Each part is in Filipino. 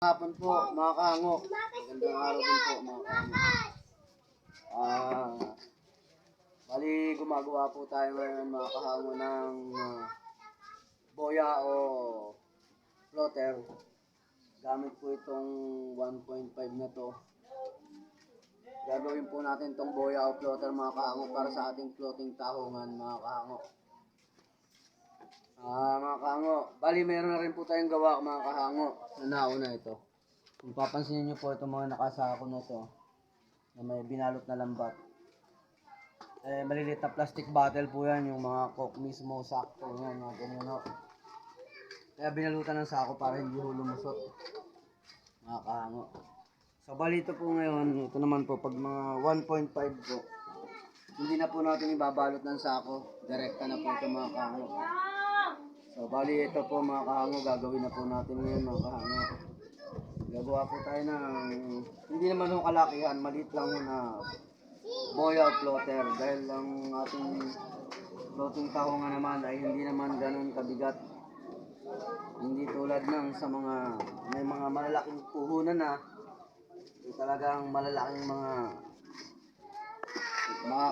Hapon po, mga kahango. Magandang araw din po, mga kahango. Bali, gumagawa po tayo ngayon, mga kahango, ng boya o floater. Gamit po itong 1.5 na to. Gagawin po natin itong boya o floater, mga kahango, para sa ating floating tahungan, mga kahango. Mga kahango, bali meron na rin po tayong gawa, mga kahango, na nauna ito. Kung papansinin nyo po itong mga nakasako na to, na may binalot na lambat. Maliliit na plastic bottle po yan, yung mga coke mismo, sakto yan, mga ganyan, no? Kaya binalutan ng sako para hindi hulumusot, mga kahango. So bali ito po ngayon, ito naman po, pag mga 1.5 po, hindi na po natin ibabalot ng sako, direkta na po ito, mga kahango. So bali ito po, mga kahango, gagawin na po natin ngayon, mga kahango. Gagawa po tayo ng, hindi naman yung kalakihan, maliit lang na boya o floater. Dahil ang ating floating tahungan naman ay hindi naman ganun kabigat. Hindi tulad ng sa mga, may mga malalaking puhunan na, talagang malalaking mga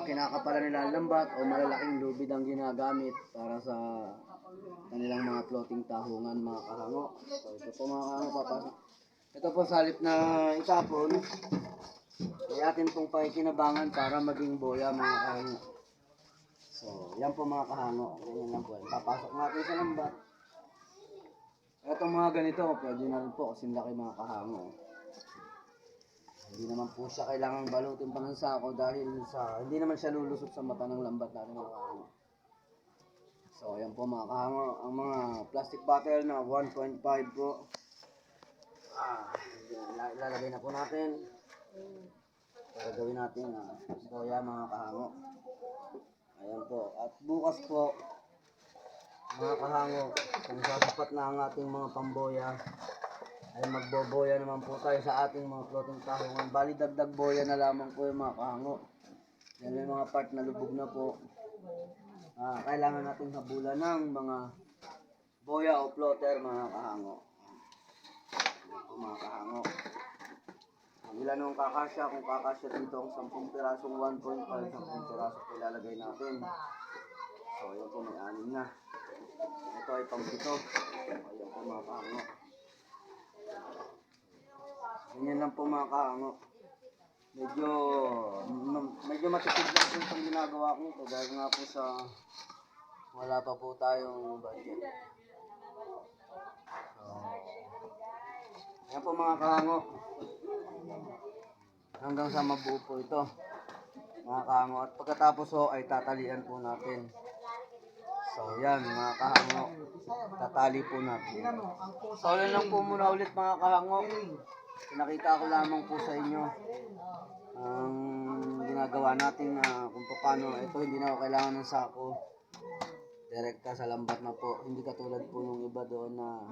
kinakapalan nila lambat o malalaking lubid ang ginagamit para sa kanilang mga floating tahungan, mga kahango. So ito po, mga kahango, papasok. Ito po sa halip na itapon, ay atin pong pakikinabangan para maging boya, mga kahango. So yan po, mga kahango. Ganyan lang po. Papasok natin sa lambat. Itong mga ganito, pwede na rin po kasing laki, mga kahango. Hindi naman po siya kailangang balutin pa ng sako dahil sa hindi naman siya lulusot sa mata ng lambat natin, mga kahango. So yan po, mga kahango, ang mga plastic bottle na 1.5 po. Ilalagay na po natin para gawin natin boya, mga kahango. Ayan po. At bukas po, mga kahango, kung sasapat na ang ating mga pamboya, ay magboboya naman po tayo sa ating mga floating tahungan. Bali dagdag boya na lamang po yung, mga kahango. Yan may mga part na lubog na po. Kailangan natin habulan ng mga boya o floater, mga kahango. Mga kahango, ilan nung kakasya, kung kakasya dito ang 10 pirasong 1.5, 10 piraso po ilalagay natin. So yun po, may 6 na. Ito ay pang-pito. Ayan po, mga kahango. Ganyan lang po, mga kahango. Medyo matipid lang po itong ginagawa ko ito dahil nga po sa wala pa po tayong budget. Yan po, mga kahango. Hanggang sa mabuo po ito, mga kahango. At pagkatapos ay tatalian po natin. So yan, mga kahango, tatali po natin. So yan lang po muna ulit, mga kahango. Pinakita ko lamang po sa inyo ang ginagawa natin kung paano. Ito hindi na ako kailangan ng sako. Direkta sa lambat na po. Hindi katulad po nung iba doon na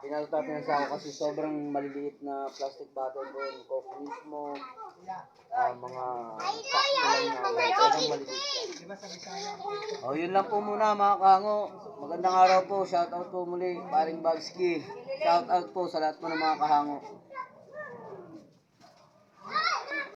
pinalot natin ng sako kasi sobrang maliliit na plastic bottle doon. Coke mismo, mga sakto lang na sobrang maliliit. Yun lang po muna, mga kahango. Magandang araw po. Shoutout po muli, Paring Bagski. Shoutout po sa lahat po ng mga kahango.